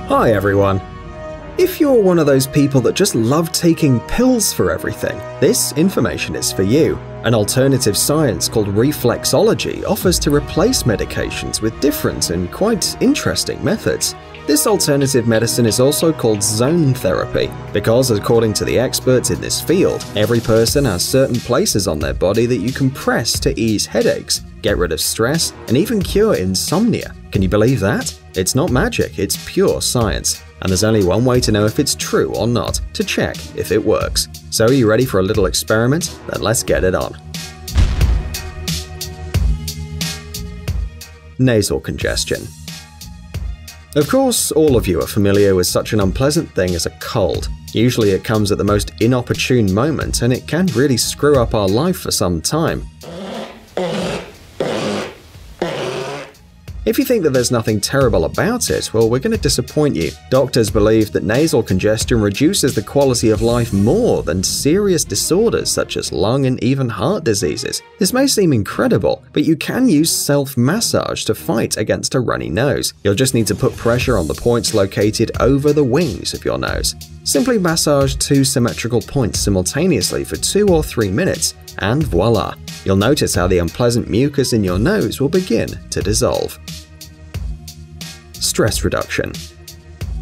Hi everyone! If you're one of those people that just love taking pills for everything, this information is for you. An alternative science called reflexology offers to replace medications with different and quite interesting methods. This alternative medicine is also called zone therapy because, according to the experts in this field, every person has certain places on their body that you can press to ease headaches, get rid of stress, and even cure insomnia. Can you believe that? It's not magic, it's pure science. And there's only one way to know if it's true or not, to check if it works. So are you ready for a little experiment? Then let's get it on. Nasal congestion. Of course, all of you are familiar with such an unpleasant thing as a cold. Usually it comes at the most inopportune moment and it can really screw up our life for some time. If you think that there's nothing terrible about it, well, we're going to disappoint you. Doctors believe that nasal congestion reduces the quality of life more than serious disorders such as lung and even heart diseases. This may seem incredible, but you can use self-massage to fight against a runny nose. You'll just need to put pressure on the points located over the wings of your nose. Simply massage two symmetrical points simultaneously for 2 or 3 minutes, and voila! You'll notice how the unpleasant mucus in your nose will begin to dissolve. Stress reduction.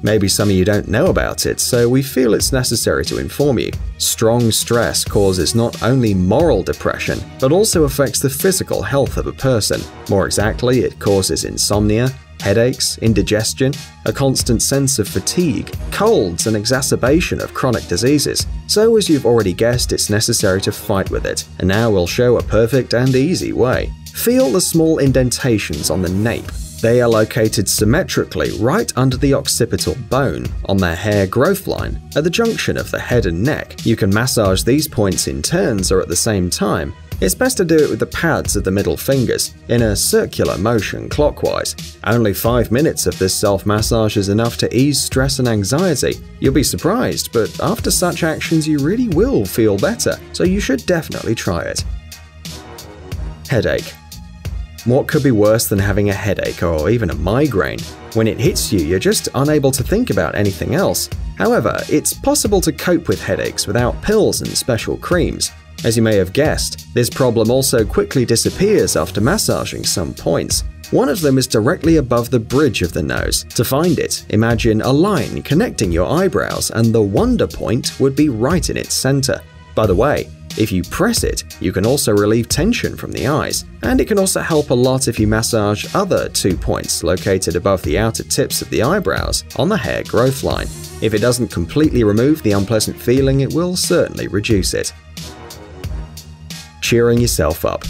Maybe some of you don't know about it, so we feel it's necessary to inform you. Strong stress causes not only moral depression, but also affects the physical health of a person. More exactly, it causes insomnia, headaches, indigestion, a constant sense of fatigue, colds, and exacerbation of chronic diseases. So as you've already guessed, it's necessary to fight with it. And now we'll show a perfect and easy way. Feel the small indentations on the nape. They are located symmetrically right under the occipital bone, on their hair growth line, at the junction of the head and neck. You can massage these points in turns or at the same time. It's best to do it with the pads of the middle fingers, in a circular motion clockwise. Only 5 minutes of this self-massage is enough to ease stress and anxiety. You'll be surprised, but after such actions you really will feel better, so you should definitely try it. Headache. What could be worse than having a headache or even a migraine? When it hits you, you're just unable to think about anything else. However, it's possible to cope with headaches without pills and special creams. As you may have guessed, this problem also quickly disappears after massaging some points. One of them is directly above the bridge of the nose. To find it, imagine a line connecting your eyebrows, and the wonder point would be right in its center. By the way, if you press it, you can also relieve tension from the eyes, and it can also help a lot if you massage other 2 points located above the outer tips of the eyebrows on the hair growth line. If it doesn't completely remove the unpleasant feeling, it will certainly reduce it. Cheering yourself up.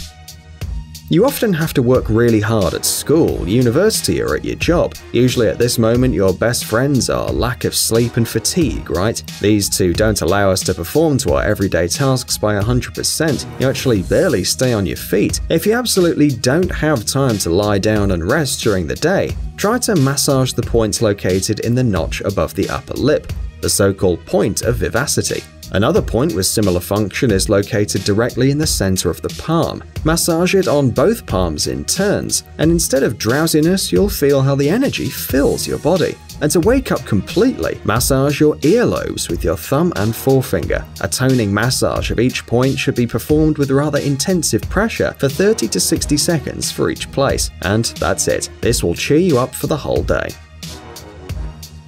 You often have to work really hard at school, university, or at your job. Usually at this moment, your best friends are lack of sleep and fatigue, right? These two don't allow us to perform to our everyday tasks by 100%. You actually barely stay on your feet. If you absolutely don't have time to lie down and rest during the day, try to massage the points located in the notch above the upper lip, the so-called point of vivacity. Another point with similar function is located directly in the center of the palm. Massage it on both palms in turns, and instead of drowsiness, you'll feel how the energy fills your body. And to wake up completely, massage your earlobes with your thumb and forefinger. A toning massage of each point should be performed with rather intensive pressure for 30 to 60 seconds for each place. And that's it. This will cheer you up for the whole day.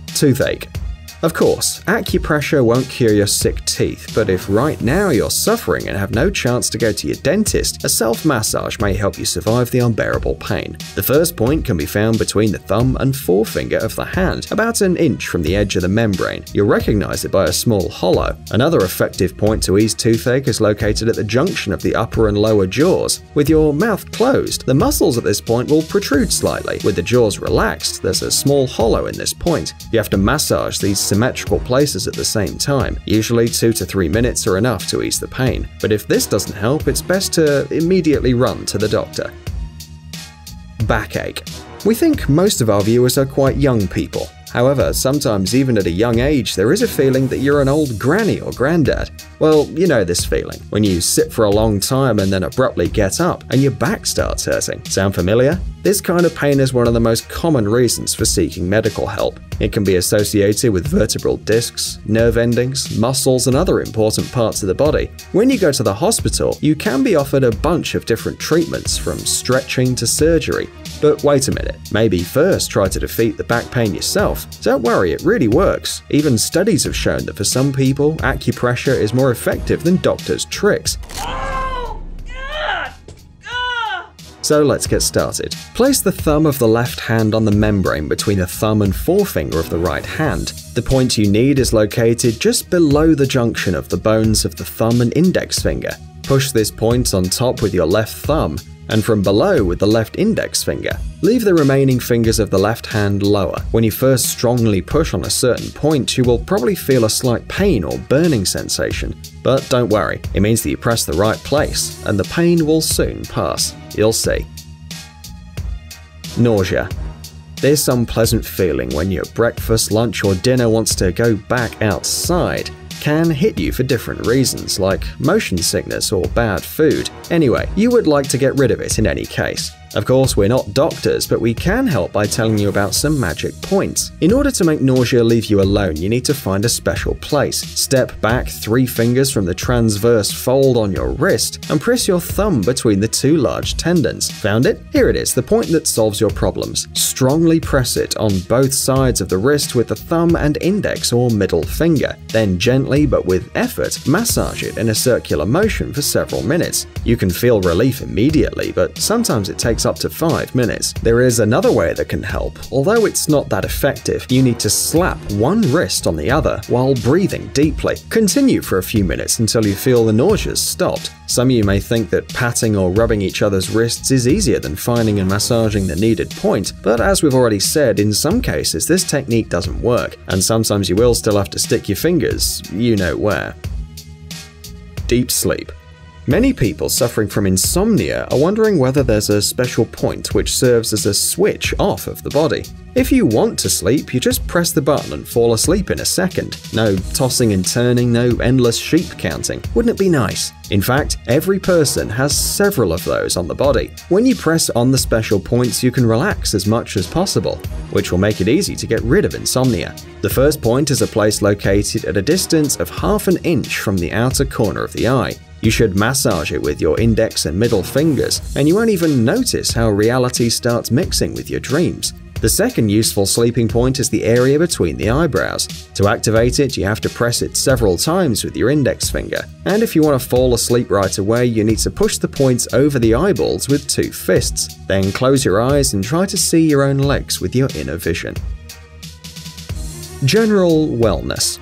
Toothache. Of course, acupressure won't cure your sick teeth, but if right now you're suffering and have no chance to go to your dentist, a self-massage may help you survive the unbearable pain. The first point can be found between the thumb and forefinger of the hand, about an inch from the edge of the membrane. You'll recognize it by a small hollow. Another effective point to ease toothache is located at the junction of the upper and lower jaws. With your mouth closed, the muscles at this point will protrude slightly. With the jaws relaxed, there's a small hollow in this point. You have to massage these symmetrical places at the same time. Usually 2 to 3 minutes are enough to ease the pain, but if this doesn't help, it's best to immediately run to the doctor. Backache. We think most of our viewers are quite young people. However, sometimes even at a young age, there is a feeling that you're an old granny or granddad. Well, you know this feeling, when you sit for a long time and then abruptly get up and your back starts hurting. Sound familiar? This kind of pain is one of the most common reasons for seeking medical help. It can be associated with vertebral discs, nerve endings, muscles, and other important parts of the body. When you go to the hospital, you can be offered a bunch of different treatments, from stretching to surgery. But wait a minute, maybe first try to defeat the back pain yourself. Don't worry, it really works. Even studies have shown that for some people, acupressure is more effective than doctors' tricks. So let's get started. Place the thumb of the left hand on the membrane between the thumb and forefinger of the right hand. The point you need is located just below the junction of the bones of the thumb and index finger. Push this point on top with your left thumb, and from below with the left index finger. Leave the remaining fingers of the left hand lower. When you first strongly push on a certain point, you will probably feel a slight pain or burning sensation. But don't worry, it means that you press the right place, and the pain will soon pass. You'll see. Nausea. This unpleasant feeling when your breakfast, lunch, or dinner wants to go back outside can hit you for different reasons, like motion sickness or bad food. Anyway, you would like to get rid of it in any case. Of course, we're not doctors, but we can help by telling you about some magic points. In order to make nausea leave you alone, you need to find a special place. Step back 3 fingers from the transverse fold on your wrist and press your thumb between the 2 large tendons. Found it? Here it is, the point that solves your problems. Strongly press it on both sides of the wrist with the thumb and index or middle finger. Then gently but with effort, massage it in a circular motion for several minutes. You can feel relief immediately, but sometimes it takes up to 5 minutes. There is another way that can help. Although it's not that effective, you need to slap one wrist on the other while breathing deeply. Continue for a few minutes until you feel the nausea stopped. Some of you may think that patting or rubbing each other's wrists is easier than finding and massaging the needed point, but as we've already said, in some cases this technique doesn't work, and sometimes you will still have to stick your fingers, you know where. Deep sleep. Many people suffering from insomnia are wondering whether there's a special point which serves as a switch off of the body. If you want to sleep, you just press the button and fall asleep in a second. No tossing and turning, no endless sheep counting. Wouldn't it be nice? In fact, every person has several of those on the body. When you press on the special points, you can relax as much as possible, which will make it easy to get rid of insomnia. The first point is a place located at a distance of ½ an inch from the outer corner of the eye. You should massage it with your index and middle fingers, and you won't even notice how reality starts mixing with your dreams. The second useful sleeping point is the area between the eyebrows. To activate it, you have to press it several times with your index finger. And if you want to fall asleep right away, you need to push the points over the eyeballs with 2 fists. Then close your eyes and try to see your own legs with your inner vision. General wellness.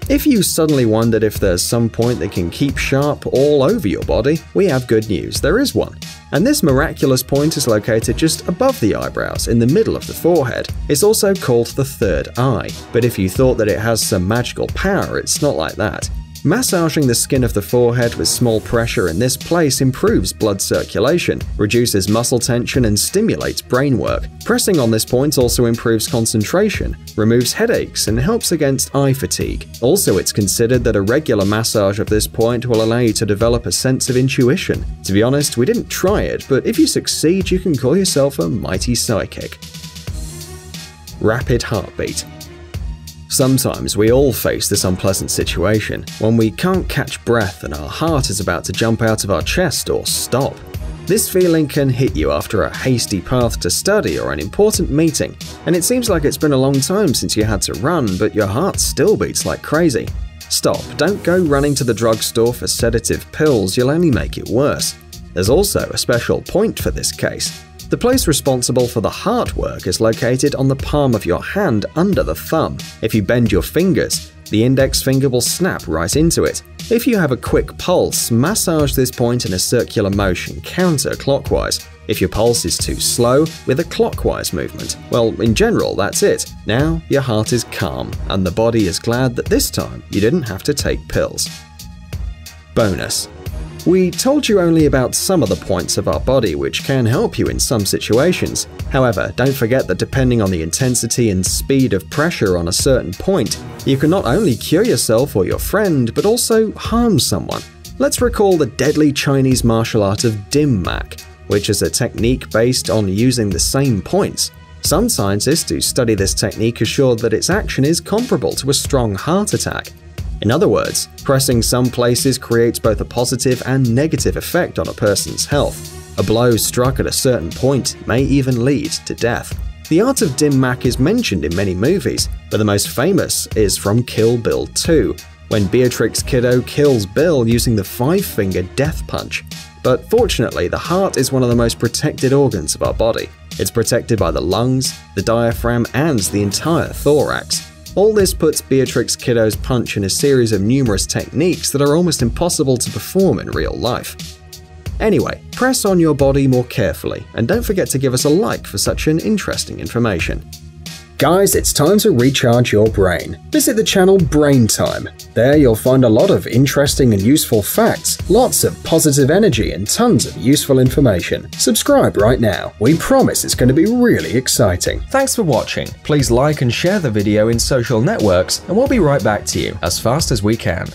If you suddenly wondered if there's some point that can keep sharp all over your body, we have good news, there is one. And this miraculous point is located just above the eyebrows, in the middle of the forehead. It's also called the third eye, but if you thought that it has some magical power, it's not like that. Massaging the skin of the forehead with small pressure in this place improves blood circulation, reduces muscle tension, and stimulates brain work. Pressing on this point also improves concentration, removes headaches, and helps against eye fatigue. Also, it's considered that a regular massage of this point will allow you to develop a sense of intuition. To be honest, we didn't try it, but if you succeed, you can call yourself a mighty psychic. Rapid heartbeat. Sometimes we all face this unpleasant situation when we can't catch breath and our heart is about to jump out of our chest or stop. This feeling can hit you after a hasty path to study or an important meeting, and it seems like it's been a long time since you had to run, but your heart still beats like crazy. Stop, don't go running to the drugstore for sedative pills, you'll only make it worse. There's also a special point for this case. The place responsible for the heart work is located on the palm of your hand under the thumb. If you bend your fingers, the index finger will snap right into it. If you have a quick pulse, massage this point in a circular motion counterclockwise. If your pulse is too slow, with a clockwise movement. Well, in general, that's it. Now your heart is calm, and the body is glad that this time you didn't have to take pills. Bonus. We told you only about some of the points of our body which can help you in some situations. However, don't forget that depending on the intensity and speed of pressure on a certain point, you can not only cure yourself or your friend, but also harm someone. Let's recall the deadly Chinese martial art of dim mak, which is a technique based on using the same points. Some scientists who study this technique assure that its action is comparable to a strong heart attack. In other words, pressing some places creates both a positive and negative effect on a person's health. A blow struck at a certain point may even lead to death. The art of dim mak is mentioned in many movies, but the most famous is from Kill Bill 2, when Beatrix Kiddo kills Bill using the five-finger death punch. But fortunately, the heart is one of the most protected organs of our body. It's protected by the lungs, the diaphragm, and the entire thorax. All this puts Beatrix Kiddo's punch in a series of numerous techniques that are almost impossible to perform in real life. Anyway, press on your body more carefully, and don't forget to give us a like for such an interesting information. Guys, it's time to recharge your brain. Visit the channel Brain Time. There you'll find a lot of interesting and useful facts, lots of positive energy, and tons of useful information. Subscribe right now. We promise it's going to be really exciting. Thanks for watching. Please like and share the video in social networks, and we'll be right back to you as fast as we can.